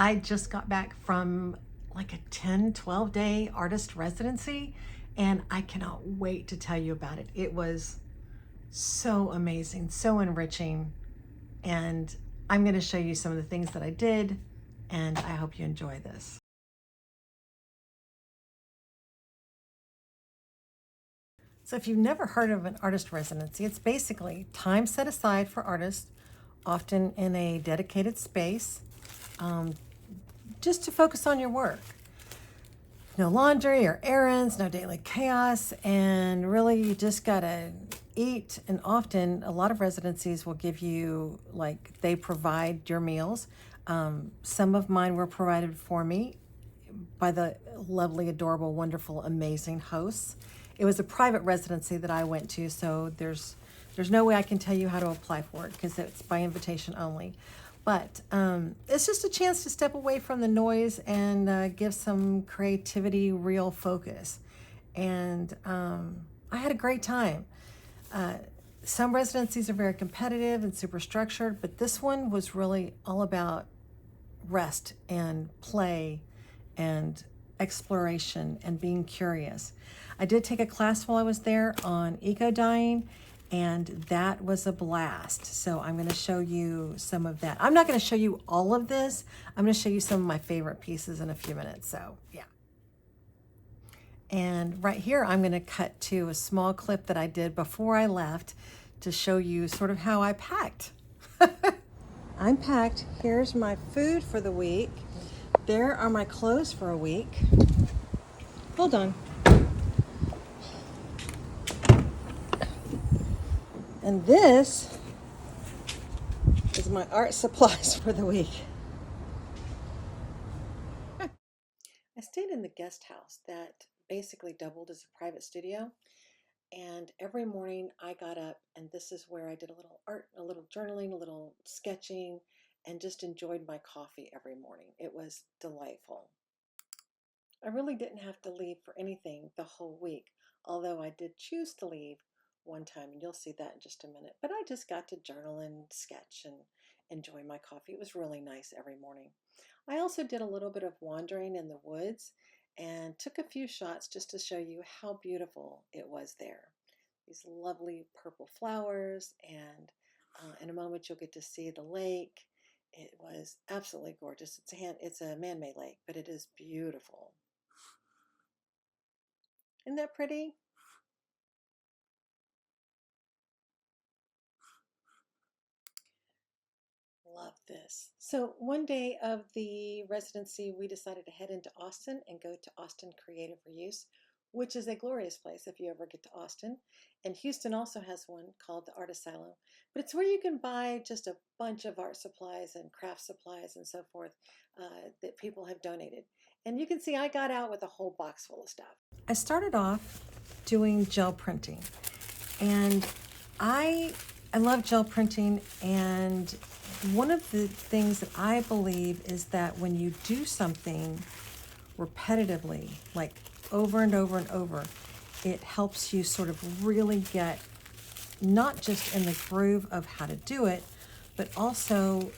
I just got back from like a 10, 12-day artist residency, and I cannot wait to tell you about it. It was so amazing, so enriching, and I'm going to show you some of the things that I did, and I hope you enjoy this. So if you've never heard of an artist residency, it's basically time set aside for artists, often in a dedicated space, just to focus on your work. No laundry or errands, no daily chaos, and really you just gotta eat. And often a lot of residencies will give you, like, they provide your meals. Some of mine were provided for me by the lovely, adorable, wonderful, amazing hosts. It was a private residency that I went to, so there's no way I can tell you how to apply for it because it's by invitation only. But it's just a chance to step away from the noise and give some creativity real focus. And I had a great time. Some residencies are very competitive and super structured, but this one was really all about rest and play and exploration and being curious. I did take a class while I was there on eco-dyeing, and that was a blast. So I'm going to show you some of that. I'm not going to show you all of this. I'm going to show you some of my favorite pieces in a few minutes. So yeah. And right here, I'm going to cut to a small clip that I did before I left to show you sort of how I packed. I'm packed. Here's my food for the week. There are my clothes for a week. Hold on. And this is my art supplies for the week. I stayed in the guest house that basically doubled as a private studio. And every morning I got up, and this is where I did a little art, a little journaling, a little sketching, and just enjoyed my coffee every morning. It was delightful. I really didn't have to leave for anything the whole week, although I did choose to leave one time, and you'll see that in just a minute. But I just got to journal and sketch and enjoy my coffee. It was really nice every morning. I also did a little bit of wandering in the woods and took a few shots just to show you how beautiful it was there. These lovely purple flowers, and in a moment you'll get to see the lake. It was absolutely gorgeous. It's a man-made lake, but it is beautiful. Isn't that pretty? Love this. So one day of the residency, we decided to head into Austin and go to Austin Creative Reuse, which is a glorious place if you ever get to Austin. And Houston also has one called the Art Asylum, but it's where you can buy just a bunch of art supplies and craft supplies and so forth that people have donated. And you can see I got out with a whole box full of stuff. I started off doing gel printing, and I love gel printing, and one of the things that I believe is that when you do something repetitively, like over and over and over, it helps you sort of really get not just in the groove of how to do it, but also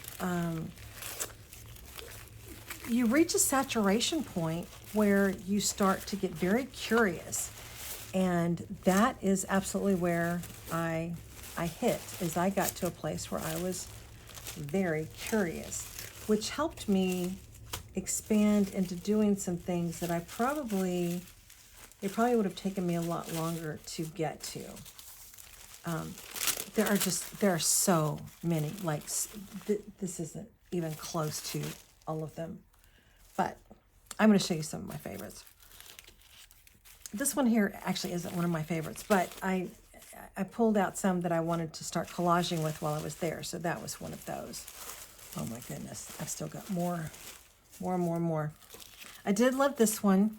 you reach a saturation point where you start to get very curious. And that is absolutely where I hit, is I got to a place where I was very curious, which helped me expand into doing some things that it probably would have taken me a lot longer to get to. There are so many, like this isn't even close to all of them, but I'm going to show you some of my favorites. This one here actually isn't one of my favorites, but I pulled out some that I wanted to start collaging with while I was there, so that was one of those. Oh my goodness, I've still got more. I did love this one.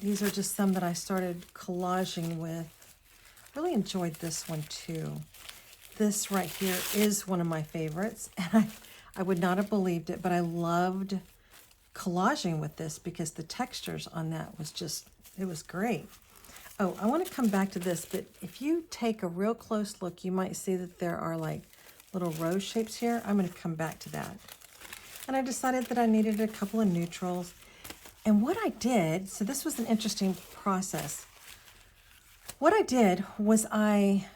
These are just some that I started collaging with. Really enjoyed this one too. This right here is one of my favorites, and I would not have believed it, but I loved collaging with this because the textures on that was just, it was great. Oh, I want to come back to this, but if you take a real close look, you might see that there are like little rose shapes here. I'm going to come back to that. And I decided that I needed a couple of neutrals. And what I did, so this was an interesting process. What I did was I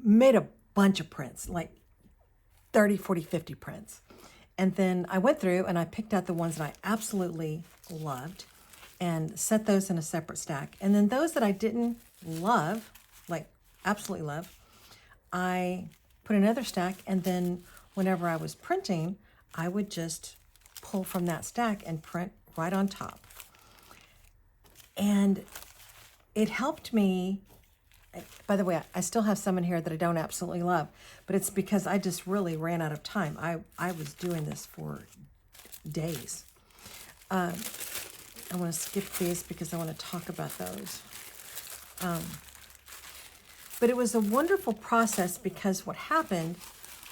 made a bunch of prints, like 30, 40, 50 prints. And then I went through and I picked out the ones that I absolutely loved and set those in a separate stack. And then those that I didn't love, like absolutely love, I put another stack, and then whenever I was printing, I would just pull from that stack and print right on top. And it helped me. By the way, I still have some in here that I don't absolutely love, but it's because I just really ran out of time. I was doing this for days. I want to skip these because I want to talk about those. But it was a wonderful process because what happened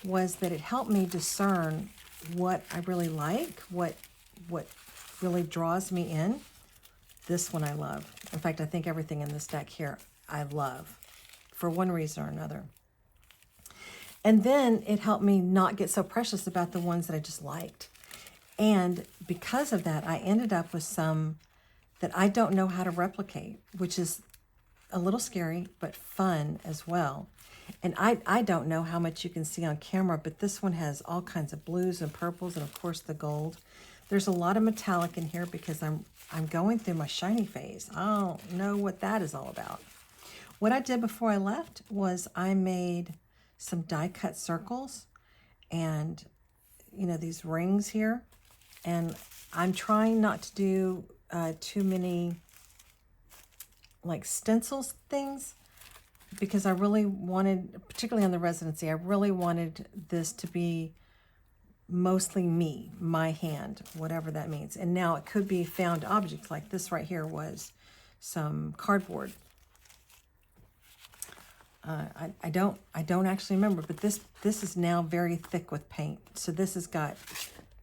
was that it helped me discern what I really like, what really draws me in. This one I love. In fact, I think everything in this deck here I love for one reason or another. And then it helped me not get so precious about the ones that I just liked. And because of that, I ended up with some that I don't know how to replicate, which is a little scary, but fun as well. And I don't know how much you can see on camera, but this one has all kinds of blues and purples and of course the gold. There's a lot of metallic in here because I'm going through my shiny phase. I don't know what that is all about. What I did before I left was I made some die cut circles and, you know, these rings here. And I'm trying not to do too many like stencils things because I really wanted, particularly on the Residency, I really wanted this to be mostly me, my hand, whatever that means. And now it could be found objects like this right here was some cardboard. I don't actually remember, but this is now very thick with paint. So this has got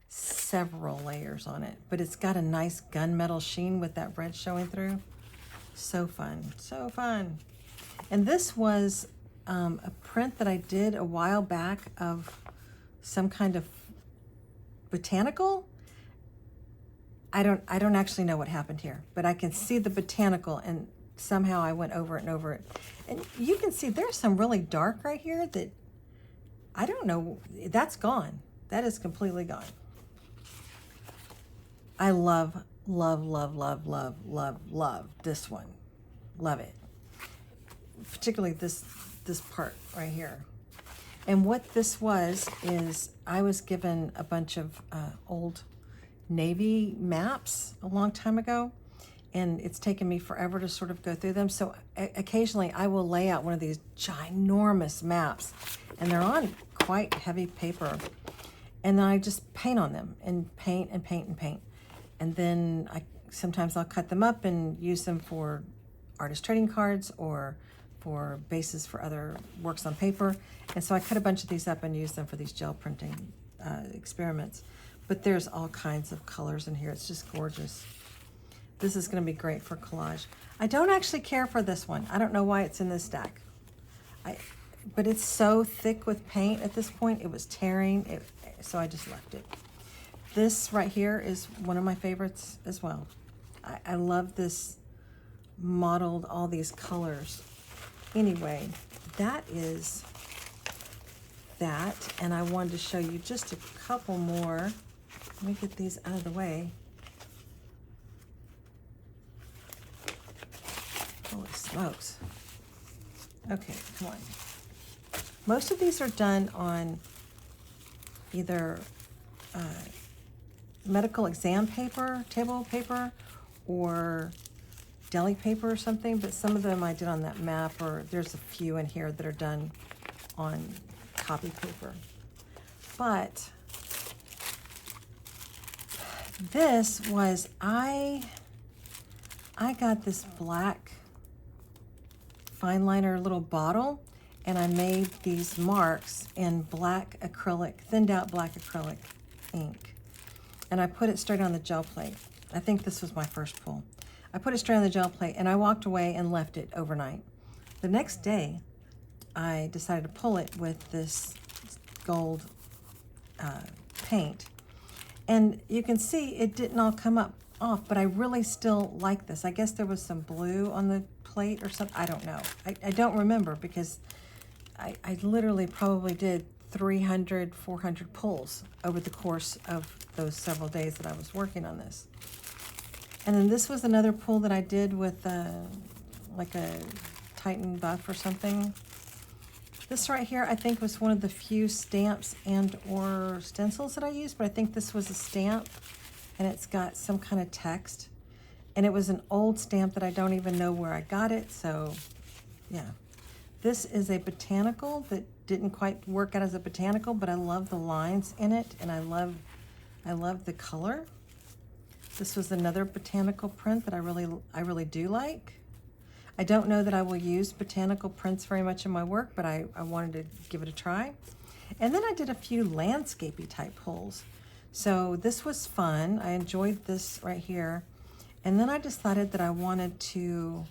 several layers on it, but it's got a nice gunmetal sheen with that red showing through. So fun, so fun. And this was a print that I did a while back of some kind of botanical. I don't actually know what happened here, but I can see the botanical, and somehow I went over it and over it. And you can see there's some really dark right here that I don't know, that's gone. That is completely gone. I love, love, love, love, love, love, love this one. Love it. Particularly this part right here. And what this was is I was given a bunch of old Navy maps a long time ago, and it's taken me forever to sort of go through them. So occasionally I will lay out one of these ginormous maps, and they're on quite heavy paper. And then I just paint on them and paint and paint and paint. And then sometimes I'll cut them up and use them for artist trading cards or for bases for other works on paper. And so I cut a bunch of these up and use them for these gel printing experiments. But there's all kinds of colors in here. It's just gorgeous. This is going to be great for collage. I don't actually care for this one. I don't know why it's in this stack. But it's so thick with paint at this point. It was tearing, so I just left it. This right here is one of my favorites as well. I love this modeled, all these colors. Anyway, that is that. And I wanted to show you just a couple more. Let me get these out of the way. Holy smokes. Okay, come on. Most of these are done on either medical exam paper, table paper, or deli paper or something, but some of them I did on that map, or there's a few in here that are done on copy paper. But this was, I got this black fine liner little bottle, and I made these marks in black acrylic, thinned out black acrylic ink. And I put it straight on the gel plate. I think this was my first pull. I put it straight on the gel plate and I walked away and left it overnight. The next day, I decided to pull it with this gold paint. And you can see it didn't all come up off, but I really still like this. I guess there was some blue on the plate or something. I don't know. I don't remember because I literally probably did 300, 400 pulls over the course of those several days that I was working on this. And then this was another pull that I did with like a Titan buff or something. This right here, I think, was one of the few stamps and or stencils that I used, but I think this was a stamp, and it's got some kind of text. And it was an old stamp that I don't even know where I got it, so yeah. This is a botanical that didn't quite work out as a botanical, but I love the lines in it, and I love the color. This was another botanical print that I really do like. I don't know that I will use botanical prints very much in my work, but I wanted to give it a try. And then I did a few landscapey type pulls. So this was fun. I enjoyed this right here. And then I decided that I wanted to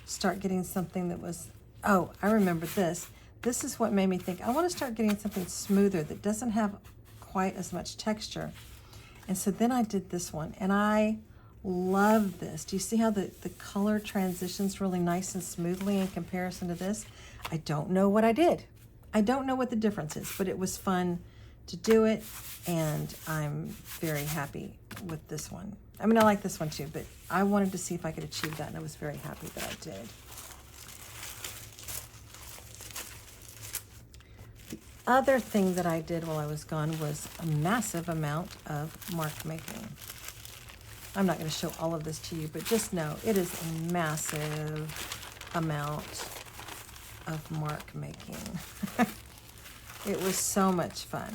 start getting something that was, oh, I remember this. This is what made me think, I want to start getting something smoother that doesn't have quite as much texture. And so then I did this one, and I love this. Do you see how the color transitions really nice and smoothly in comparison to this? I don't know what I did. I don't know what the difference is, but it was fun to do it, and I'm very happy with this one. I mean, I like this one too, but I wanted to see if I could achieve that, and I was very happy that I did. The other thing that I did while I was gone was a massive amount of mark making. I'm not going to show all of this to you, but just know it is a massive amount of mark making. It was so much fun.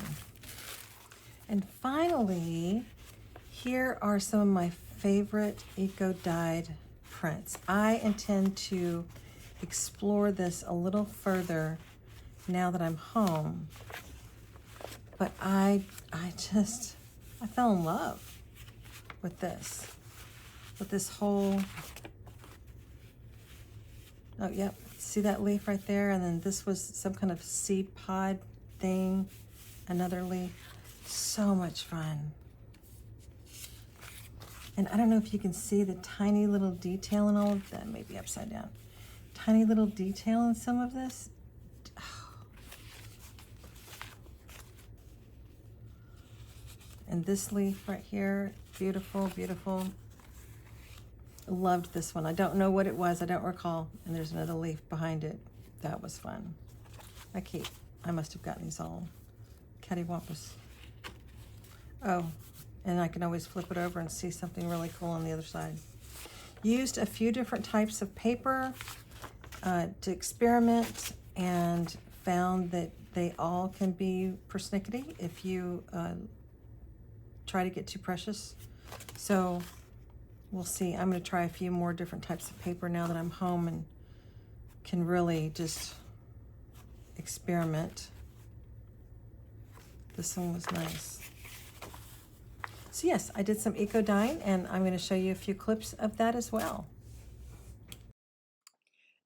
And finally, here are some of my favorite eco-dyed prints. I intend to explore this a little further now that I'm home, but I fell in love with this whole, oh yep, see that leaf right there? And then this was some kind of seed pod thing, another leaf. So much fun. And I don't know if you can see the tiny little detail in all of that, maybe upside down. Tiny little detail in some of this. And this leaf right here, beautiful, beautiful. Loved this one. I don't know what it was, I don't recall. And there's another leaf behind it. That was fun. I must have gotten these all cattywampus. Oh, and I can always flip it over and see something really cool on the other side. Used a few different types of paper to experiment, and found that they all can be persnickety if you try to get too precious. So we'll see. I'm going to try a few more different types of paper now that I'm home and can really just experiment. This one was nice. So yes, I did some eco dyeing, and I'm going to show you a few clips of that as well.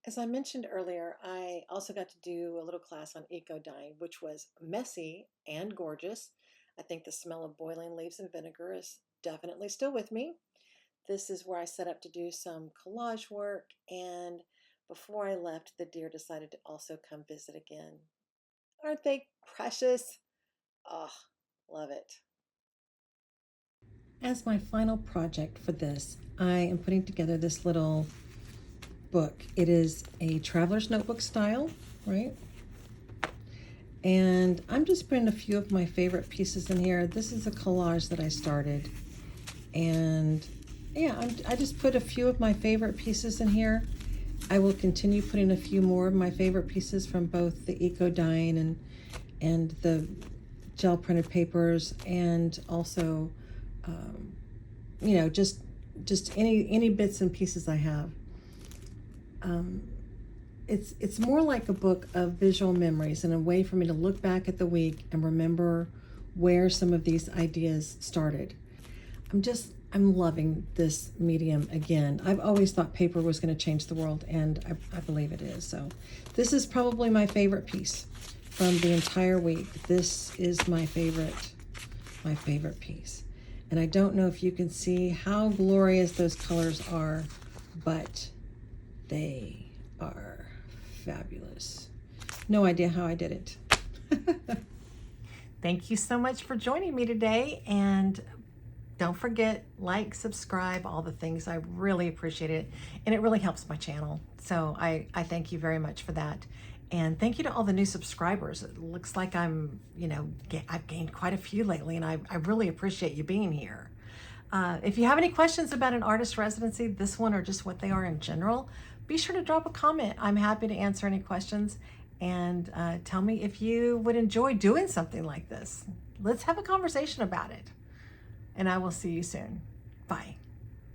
As I mentioned earlier, I also got to do a little class on eco dyeing, which was messy and gorgeous. I think the smell of boiling leaves and vinegar is definitely still with me. This is where I set up to do some collage work, and before I left, the deer decided to also come visit again. Aren't they precious? Oh, love it. As my final project for this, I am putting together this little book. It is a traveler's notebook style, right? And I'm just putting a few of my favorite pieces in here. This is a collage that I started. And yeah, I just put a few of my favorite pieces in here. I will continue putting a few more of my favorite pieces from both the eco dyeing and the gel printed papers, and also, you know, just any bits and pieces I have. It's more like a book of visual memories and a way for me to look back at the week and remember where some of these ideas started. I'm just I'm loving this medium again. I've always thought paper was going to change the world, and I believe it is. So this is probably my favorite piece from the entire week. This is my favorite piece. And I don't know if you can see how glorious those colors are, but they are fabulous. No idea how I did it. Thank you so much for joining me today, and don't forget, like, subscribe, all the things. I really appreciate it, and it really helps my channel. So I thank you very much for that. And thank you to all the new subscribers. It looks like I've gained quite a few lately, and I really appreciate you being here. If you have any questions about an artist residency, this one, or just what they are in general, be sure to drop a comment. I'm happy to answer any questions, and tell me if you would enjoy doing something like this. Let's have a conversation about it. And I will see you soon. Bye.